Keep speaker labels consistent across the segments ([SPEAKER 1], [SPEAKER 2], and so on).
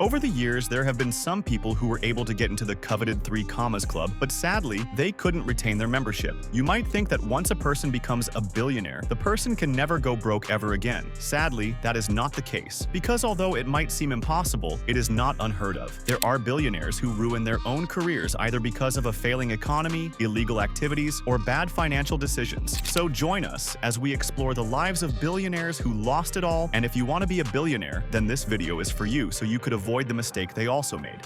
[SPEAKER 1] Over the years, there have been some people who were able to get into the coveted 3 Commas Club, but sadly, they couldn't retain their membership. You might think that once a person becomes a billionaire, the person can never go broke ever again. Sadly, that is not the case, because although it might seem impossible, it is not unheard of. There are billionaires who ruin their own careers either because of a failing economy, illegal activities, or bad financial decisions. So join us as we explore the lives of billionaires who lost it all, and if you want to be a billionaire, then this video is for you so you could avoid the mistake they also made.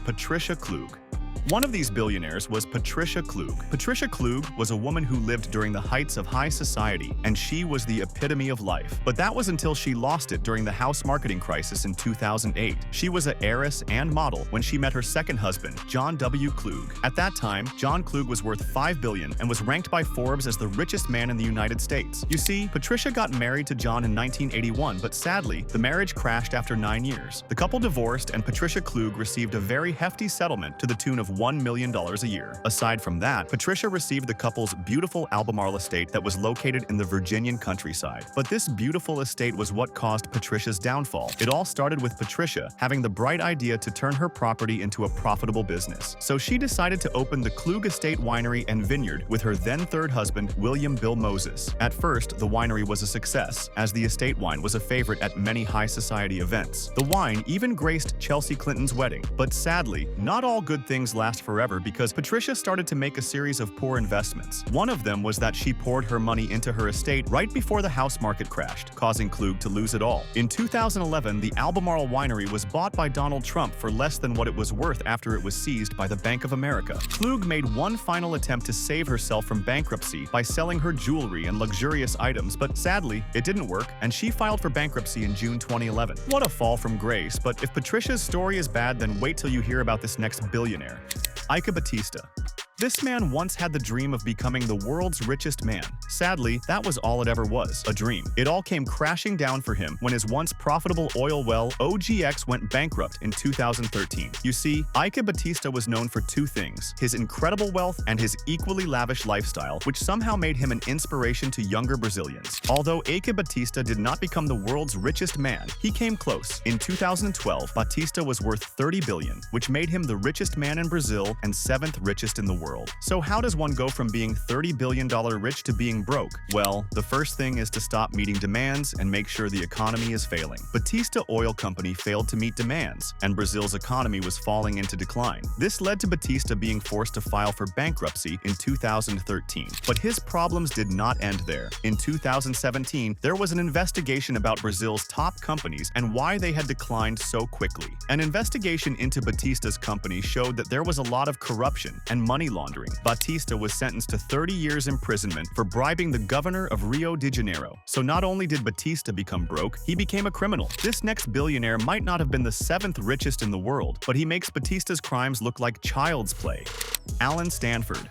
[SPEAKER 1] Patricia Klug. One of these billionaires was Patricia Klug. Patricia Klug was a woman who lived during the heights of high society, and she was the epitome of life. But that was until she lost it during the house marketing crisis in 2008. She was an heiress and model when she met her second husband, John W. Klug. At that time, John Klug was worth $5 billion and was ranked by Forbes as the richest man in the United States. You see, Patricia got married to John in 1981, but sadly, the marriage crashed after 9 years. The couple divorced, and Patricia Klug received a very hefty settlement to the tune of $1 million a year. Aside from that, Patricia received the couple's beautiful Albemarle estate that was located in the Virginian countryside. But this beautiful estate was what caused Patricia's downfall. It all started with Patricia having the bright idea to turn her property into a profitable business. So she decided to open the Klug Estate Winery and Vineyard with her then third husband, William Bill Moses. At first, the winery was a success, as the estate wine was a favorite at many high society events. The wine even graced Chelsea Clinton's wedding. But sadly, not all good things last forever, because Patricia started to make a series of poor investments. One of them was that she poured her money into her estate right before the house market crashed, causing Klug to lose it all. In 2011, the Albemarle winery was bought by Donald Trump for less than what it was worth after it was seized by the Bank of America. Klug made one final attempt to save herself from bankruptcy by selling her jewelry and luxurious items, but sadly, it didn't work, and she filed for bankruptcy in June 2011. What a fall from grace, but if Patricia's story is bad, then wait till you hear about this next billionaire. Eike Batista. This man once had the dream of becoming the world's richest man. Sadly, that was all it ever was, a dream. It all came crashing down for him when his once profitable oil well, OGX, went bankrupt in 2013. You see, Eike Batista was known for 2 things: his incredible wealth and his equally lavish lifestyle, which somehow made him an inspiration to younger Brazilians. Although Eike Batista did not become the world's richest man, he came close. In 2012, Batista was worth $30 billion, which made him the richest man in Brazil and 7th richest in the world. So how does one go from being $30 billion rich to being broke? Well, the first thing is to stop meeting demands and make sure the economy is failing. Batista Oil Company failed to meet demands, and Brazil's economy was falling into decline. This led to Batista being forced to file for bankruptcy in 2013. But his problems did not end there. In 2017, there was an investigation about Brazil's top companies and why they had declined so quickly. An investigation into Batista's company showed that there was a lot of corruption and money laundering. Batista was sentenced to 30 years imprisonment for bribing the governor of Rio de Janeiro. So not only did Batista become broke, he became a criminal. This next billionaire might not have been the 7th richest in the world, but he makes Batista's crimes look like child's play. Alan Stanford.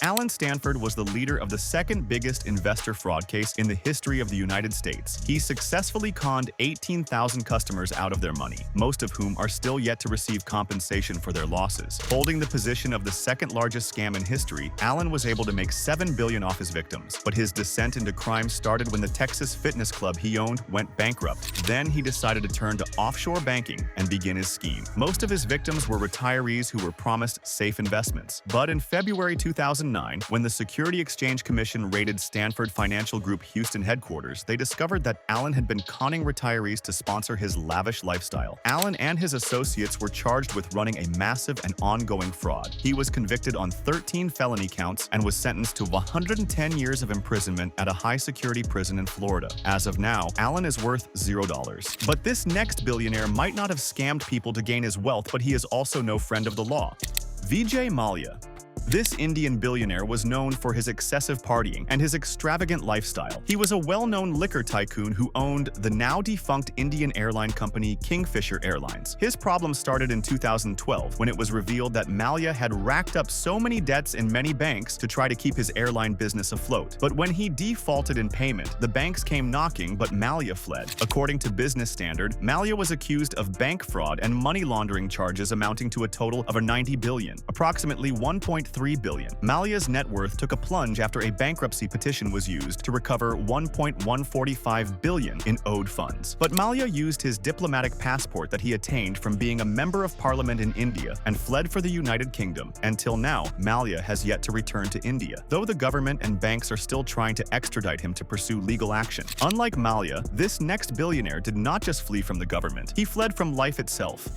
[SPEAKER 1] Alan Stanford was the leader of the second biggest investor fraud case in the history of the United States. He successfully conned 18,000 customers out of their money, most of whom are still yet to receive compensation for their losses. Holding the position of the second largest scam in history, Alan was able to make $7 billion off his victims. But his descent into crime started when the Texas fitness club he owned went bankrupt. Then he decided to turn to offshore banking and begin his scheme. Most of his victims were retirees who were promised safe investments. But in February 2009, when the Security Exchange Commission raided Stanford Financial Group Houston headquarters, they discovered that Alan had been conning retirees to sponsor his lavish lifestyle. Alan and his associates were charged with running a massive and ongoing fraud. He was convicted on 13 felony counts and was sentenced to 110 years of imprisonment at a high-security prison in Florida. As of now, Alan is worth $0. But this next billionaire might not have scammed people to gain his wealth, but he is also no friend of the law. Vijay Mallya. This Indian billionaire was known for his excessive partying and his extravagant lifestyle. He was a well-known liquor tycoon who owned the now-defunct Indian airline company Kingfisher Airlines. His problem started in 2012 when it was revealed that Mallya had racked up so many debts in many banks to try to keep his airline business afloat. But when he defaulted in payment, the banks came knocking, but Mallya fled. According to Business Standard, Mallya was accused of bank fraud and money laundering charges amounting to a total of $90 billion, approximately $1.3 $1.3 billion. Malia's net worth took a plunge after a bankruptcy petition was used to recover $1.145 billion in owed funds. But Malia used his diplomatic passport that he attained from being a member of parliament in India and fled for the United Kingdom. Until now, Malia has yet to return to India, though the government and banks are still trying to extradite him to pursue legal action. Unlike Malia, this next billionaire did not just flee from the government, he fled from life itself.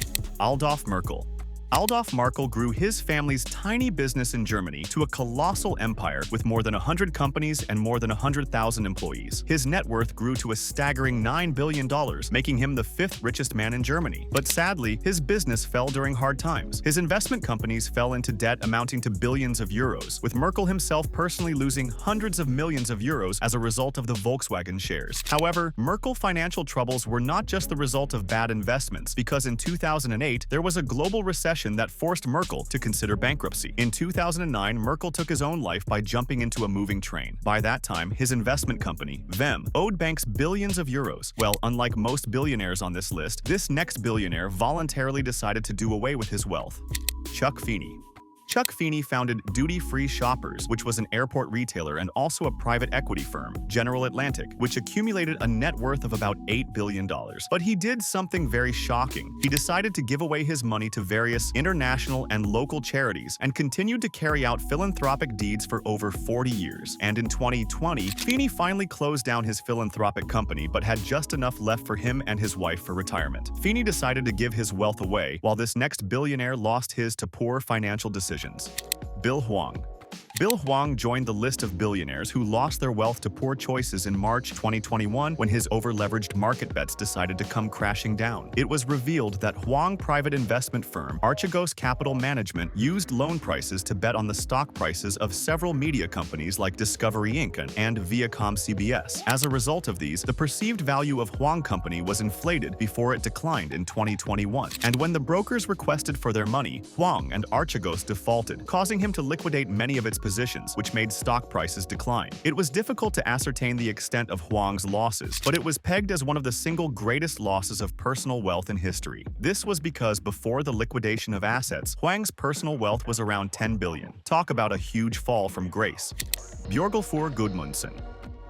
[SPEAKER 1] Adolf Merkel. Adolf Merkel grew his family's tiny business in Germany to a colossal empire with more than 100 companies and more than 100,000 employees. His net worth grew to a staggering $9 billion, making him the fifth richest man in Germany. But sadly, his business fell during hard times. His investment companies fell into debt amounting to billions of euros, with Merkel himself personally losing hundreds of millions of euros as a result of the Volkswagen shares. However, Merkel's financial troubles were not just the result of bad investments, because in 2008, there was a global recession that forced Merkel to consider bankruptcy. In 2009, Merkel took his own life by jumping into a moving train. By that time, his investment company, VEM, owed banks billions of euros. Well, unlike most billionaires on this list, this next billionaire voluntarily decided to do away with his wealth. Chuck Feeney. Chuck Feeney founded Duty Free Shoppers, which was an airport retailer and also a private equity firm, General Atlantic, which accumulated a net worth of about $8 billion. But he did something very shocking. He decided to give away his money to various international and local charities and continued to carry out philanthropic deeds for over 40 years. And in 2020, Feeney finally closed down his philanthropic company but had just enough left for him and his wife for retirement. Feeney decided to give his wealth away, while this next billionaire lost his to poor financial decisions. Bill Hwang. Bill Hwang joined the list of billionaires who lost their wealth to poor choices in March 2021 when his over-leveraged market bets decided to come crashing down. It was revealed that Hwang private investment firm Archegos Capital Management used loan prices to bet on the stock prices of several media companies like Discovery Inc. and Viacom CBS. As a result of these, the perceived value of Hwang Company was inflated before it declined in 2021. And when the brokers requested for their money, Hwang and Archegos defaulted, causing him to liquidate many of its positions, which made stock prices decline. It was difficult to ascertain the extent of Hwang's losses, but it was pegged as one of the single greatest losses of personal wealth in history. This was because before the liquidation of assets, Hwang's personal wealth was around $10 billion. Talk about a huge fall from grace. Björgulfur Gudmundsson.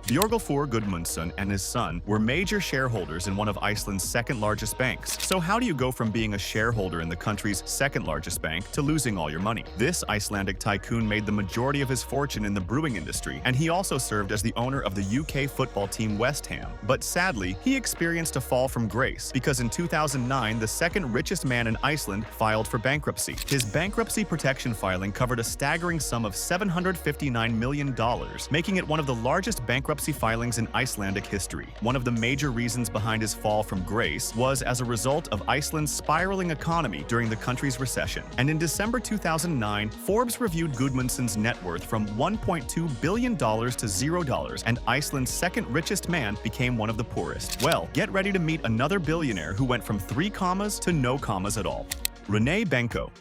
[SPEAKER 1] Björgulfur Gudmundsson and his son were major shareholders in one of Iceland's second-largest banks. So how do you go from being a shareholder in the country's second-largest bank to losing all your money? This Icelandic tycoon made the majority of his fortune in the brewing industry, and he also served as the owner of the UK football team West Ham. But sadly, he experienced a fall from grace because in 2009, the second richest man in Iceland filed for bankruptcy. His bankruptcy protection filing covered a staggering sum of $759 million, making it one of the largest bankruptcy filings in Icelandic history. One of the major reasons behind his fall from grace was as a result of Iceland's spiraling economy during the country's recession. And in December 2009, Forbes reviewed Gudmundsson's net worth from $1.2 billion to $0, and Iceland's second richest man became one of the poorest. Well, get ready to meet another billionaire who went from 3 commas to no commas at all. René Benko.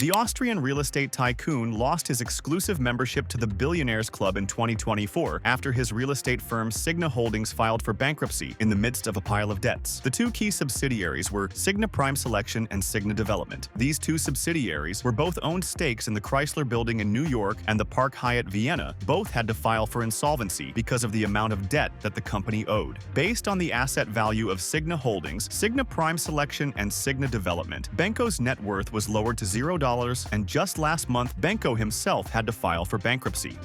[SPEAKER 1] The Austrian real estate tycoon lost his exclusive membership to the Billionaires Club in 2024 after his real estate firm Signa Holdings filed for bankruptcy in the midst of a pile of debts. The two key subsidiaries were Signa Prime Selection and Signa Development. These two subsidiaries were both owned stakes in the Chrysler Building in New York and the Park Hyatt Vienna. Both had to file for insolvency because of the amount of debt that the company owed. Based on the asset value of Signa Holdings, Signa Prime Selection, and Signa Development, Benko's net worth was lowered to $0, and just last month, Benko himself had to file for bankruptcy.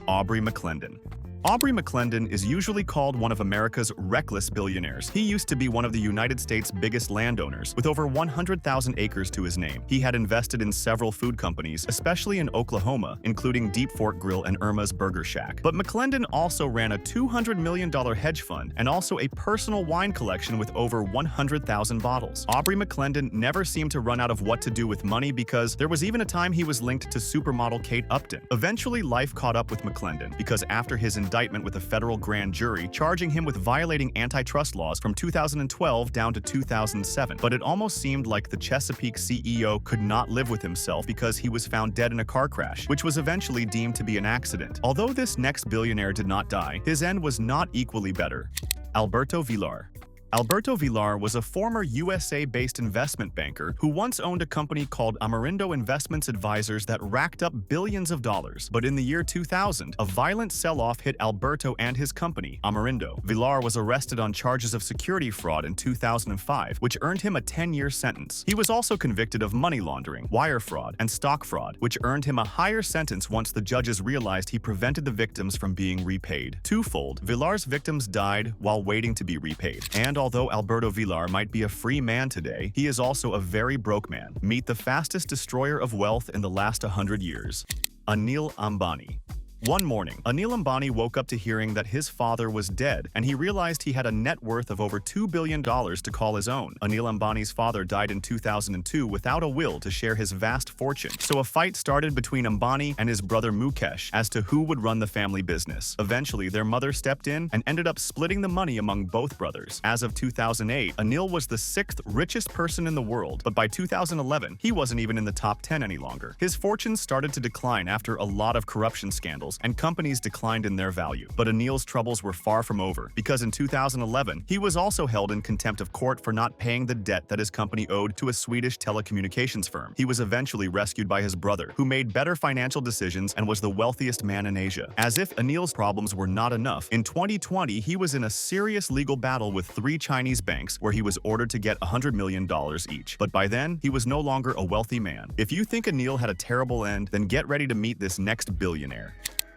[SPEAKER 1] Aubrey McClendon. Aubrey McClendon is usually called one of America's reckless billionaires. He used to be one of the United States' biggest landowners, with over 100,000 acres to his name. He had invested in several food companies, especially in Oklahoma, including Deep Fork Grill and Irma's Burger Shack. But McClendon also ran a $200 million hedge fund and also a personal wine collection with over 100,000 bottles. Aubrey McClendon never seemed to run out of what to do with money because there was even a time he was linked to supermodel Kate Upton. Eventually, life caught up with McClendon because after his indictment with a federal grand jury charging him with violating antitrust laws from 2012 down to 2007. But it almost seemed like the Chesapeake CEO could not live with himself because he was found dead in a car crash, which was eventually deemed to be an accident. Although this next billionaire did not die, his end was not equally better. Alberto Villar. Alberto Villar was a former USA-based investment banker who once owned a company called Amerindo Investments Advisors that racked up billions of dollars. But in the year 2000, a violent sell-off hit Alberto and his company, Amerindo. Villar was arrested on charges of security fraud in 2005, which earned him a 10-year sentence. He was also convicted of money laundering, wire fraud, and stock fraud, which earned him a higher sentence once the judges realized he prevented the victims from being repaid. Twofold, Villar's victims died while waiting to be repaid. And although Alberto Villar might be a free man today, he is also a very broke man. Meet the fastest destroyer of wealth in the last 100 years. Anil Ambani. One morning, Anil Ambani woke up to hearing that his father was dead, and he realized he had a net worth of over $2 billion to call his own. Anil Ambani's father died in 2002 without a will to share his vast fortune, so a fight started between Ambani and his brother Mukesh as to who would run the family business. Eventually, their mother stepped in and ended up splitting the money among both brothers. As of 2008, Anil was the 6th richest person in the world, but by 2011, he wasn't even in the top 10 any longer. His fortunes started to decline after a lot of corruption scandals, and companies declined in their value. But Anil's troubles were far from over, because in 2011, he was also held in contempt of court for not paying the debt that his company owed to a Swedish telecommunications firm. He was eventually rescued by his brother, who made better financial decisions and was the wealthiest man in Asia. As if Anil's problems were not enough, in 2020, he was in a serious legal battle with 3 Chinese banks where he was ordered to get $100 million each. But by then, he was no longer a wealthy man. If you think Anil had a terrible end, then get ready to meet this next billionaire.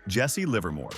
[SPEAKER 1] Jesse Livermore.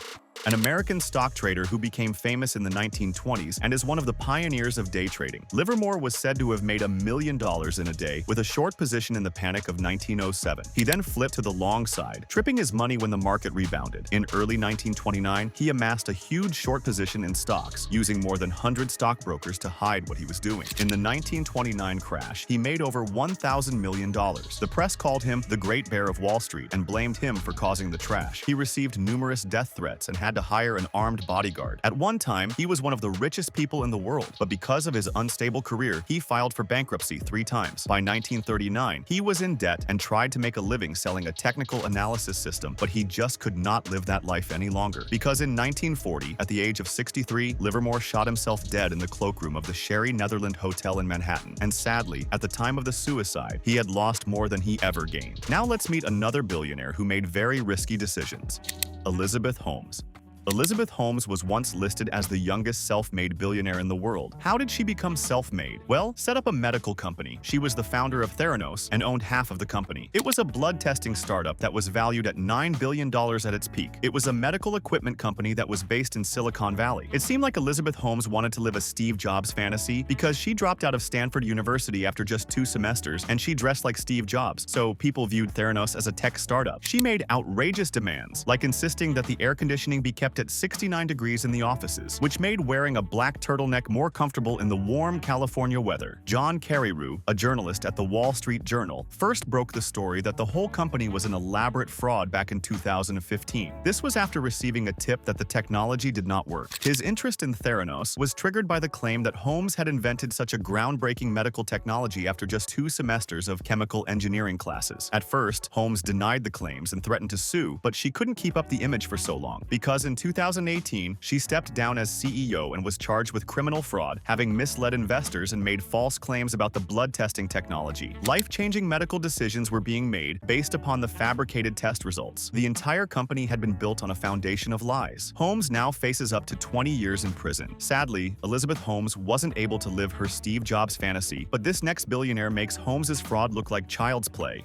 [SPEAKER 1] An American stock trader who became famous in the 1920s and is one of the pioneers of day trading. Livermore was said to have made $1 million in a day with a short position in the panic of 1907. He then flipped to the long side, tripping his money when the market rebounded. In early 1929, he amassed a huge short position in stocks, using more than 100 stockbrokers to hide what he was doing. In the 1929 crash, he made over $1,000 million. The press called him the Great Bear of Wall Street and blamed him for causing the trash. He received numerous death threats and had to hire an armed bodyguard. At one time, he was one of the richest people in the world, but because of his unstable career, he filed for bankruptcy 3 times. By 1939, he was in debt and tried to make a living selling a technical analysis system, but he just could not live that life any longer. Because in 1940, at the age of 63, Livermore shot himself dead in the cloakroom of the Sherry Netherland Hotel in Manhattan, and sadly, at the time of the suicide, he had lost more than he ever gained. Now let's meet another billionaire who made very risky decisions. Elizabeth Holmes. Elizabeth Holmes was once listed as the youngest self-made billionaire in the world. How did she become self-made? Well, set up a medical company. She was the founder of Theranos and owned half of the company. It was a blood testing startup that was valued at $9 billion at its peak. It was a medical equipment company that was based in Silicon Valley. It seemed like Elizabeth Holmes wanted to live a Steve Jobs fantasy because she dropped out of Stanford University after just 2 semesters and she dressed like Steve Jobs, so people viewed Theranos as a tech startup. She made outrageous demands, like insisting that the air conditioning be kept at 69 degrees in the offices, which made wearing a black turtleneck more comfortable in the warm California weather. John Carreyrou, a journalist at the Wall Street Journal, first broke the story that the whole company was an elaborate fraud back in 2015. This was after receiving a tip that the technology did not work. His interest in Theranos was triggered by the claim that Holmes had invented such a groundbreaking medical technology after just 2 semesters of chemical engineering classes. At first, Holmes denied the claims and threatened to sue, but she couldn't keep up the image for so long, because in 2018, she stepped down as CEO and was charged with criminal fraud, having misled investors and made false claims about the blood testing technology. Life-changing medical decisions were being made based upon the fabricated test results. The entire company had been built on a foundation of lies. Holmes now faces up to 20 years in prison. Sadly, Elizabeth Holmes wasn't able to live her Steve Jobs fantasy, but this next billionaire makes Holmes's fraud look like child's play.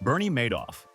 [SPEAKER 1] Bernie Madoff.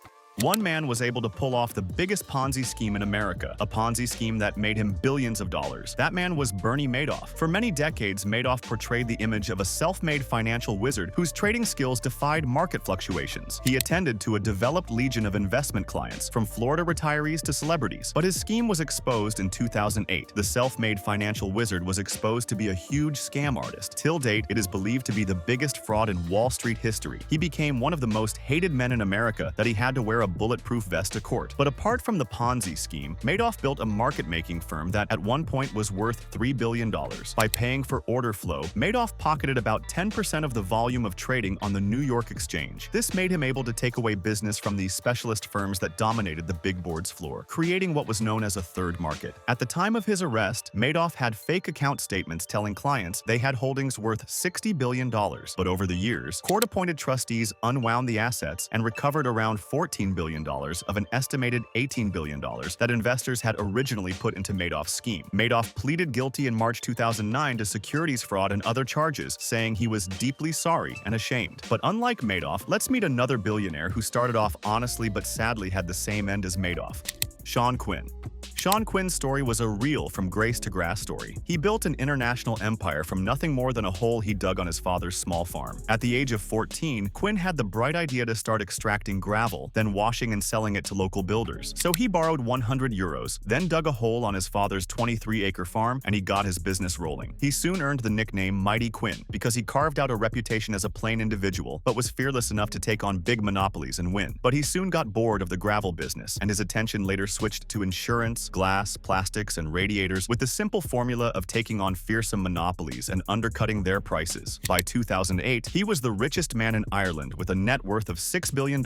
[SPEAKER 1] One man was able to pull off the biggest Ponzi scheme in America, a Ponzi scheme that made him billions of dollars. That man was Bernie Madoff. For many decades, Madoff portrayed the image of a self-made financial wizard whose trading skills defied market fluctuations. He attended to a developed legion of investment clients, from Florida retirees to celebrities. But his scheme was exposed in 2008. The self-made financial wizard was exposed to be a huge scam artist. Till date, it is believed to be the biggest fraud in Wall Street history. He became one of the most hated men in America that he had to wear a a bulletproof vest to court. But apart from the Ponzi scheme, Madoff built a market-making firm that at one point was worth $3 billion. By paying for order flow, Madoff pocketed about 10% of the volume of trading on the New York Exchange. This made him able to take away business from these specialist firms that dominated the big board's floor, creating what was known as a third market. At the time of his arrest, Madoff had fake account statements telling clients they had holdings worth $60 billion. But over the years, court-appointed trustees unwound the assets and recovered around $14 billion of an estimated $18 billion that investors had originally put into Madoff's scheme. Madoff pleaded guilty in March 2009 to securities fraud and other charges, saying he was deeply sorry and ashamed. But unlike Madoff, let's meet another billionaire who started off honestly but sadly had the same end as Madoff. Sean Quinn. Sean Quinn's story was a real from grace to grass story. He built an international empire from nothing more than a hole he dug on his father's small farm. At the age of 14, Quinn had the bright idea to start extracting gravel, then washing and selling it to local builders. So he borrowed 100 euros, then dug a hole on his father's 23-acre farm, and he got his business rolling. He soon earned the nickname Mighty Quinn because he carved out a reputation as a plain individual, but was fearless enough to take on big monopolies and win. But he soon got bored of the gravel business, and his attention later switched to insurance, glass, plastics, and radiators with the simple formula of taking on fearsome monopolies and undercutting their prices. By 2008, he was the richest man in Ireland with a net worth of $6 billion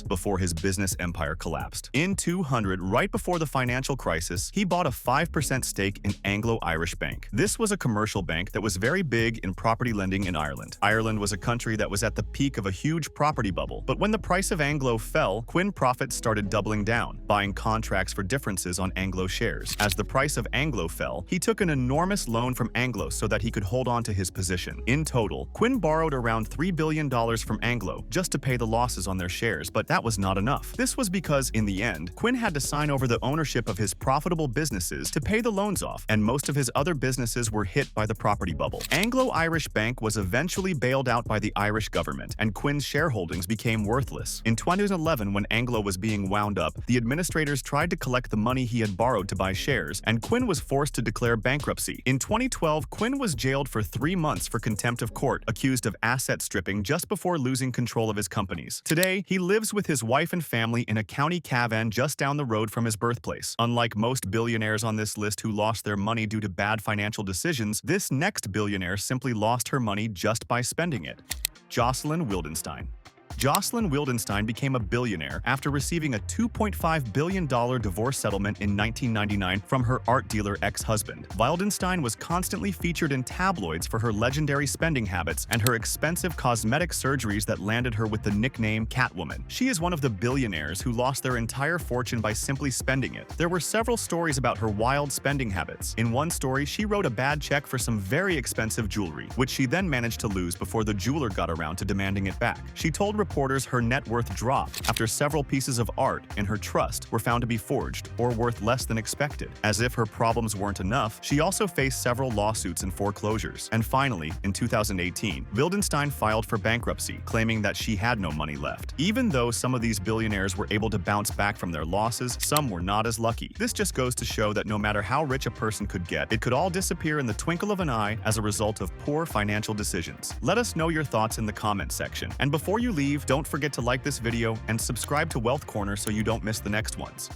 [SPEAKER 1] before his business empire collapsed. In 200, right before the financial crisis, he bought a 5% stake in Anglo-Irish Bank. This was a commercial bank that was very big in property lending in Ireland. Ireland was a country that was at the peak of a huge property bubble, but when the price of Anglo fell, Quinn profits started doubling down, buying contracts for differences on Anglo shares. As the price of Anglo fell, he took an enormous loan from Anglo so that he could hold on to his position. In total, Quinn borrowed around $3 billion from Anglo just to pay the losses on their shares, but that was not enough. This was because, in the end, Quinn had to sign over the ownership of his profitable businesses to pay the loans off, and most of his other businesses were hit by the property bubble. Anglo-Irish Bank was eventually bailed out by the Irish government, and Quinn's shareholdings became worthless. In 2011, when Anglo was being wound up, the administrators tried to collect the money he had borrowed to buy shares, and Quinn was forced to declare bankruptcy. In 2012, Quinn was jailed for 3 months for contempt of court, accused of asset stripping just before losing control of his companies. Today, he lives with his wife and family in a county caravan just down the road from his birthplace. Unlike most billionaires on this list who lost their money due to bad financial decisions, this next billionaire simply lost her money just by spending it. Jocelyn Wildenstein. Jocelyn Wildenstein became a billionaire after receiving a $2.5 billion divorce settlement in 1999 from her art dealer ex-husband. Wildenstein was constantly featured in tabloids for her legendary spending habits and her expensive cosmetic surgeries that landed her with the nickname Catwoman. She is one of the billionaires who lost their entire fortune by simply spending it. There were several stories about her wild spending habits. In one story, she wrote a bad check for some very expensive jewelry, which she then managed to lose before the jeweler got around to demanding it back. She told reporters her net worth dropped after several pieces of art in her trust were found to be forged or worth less than expected. As if her problems weren't enough, she also faced several lawsuits and foreclosures. And finally, in 2018, Wildenstein filed for bankruptcy, claiming that she had no money left. Even though some of these billionaires were able to bounce back from their losses, some were not as lucky. This just goes to show that no matter how rich a person could get, it could all disappear in the twinkle of an eye as a result of poor financial decisions. Let us know your thoughts in the comments section. And before you leave, don't forget to like this video and subscribe to Wealth Corner so you don't miss the next ones.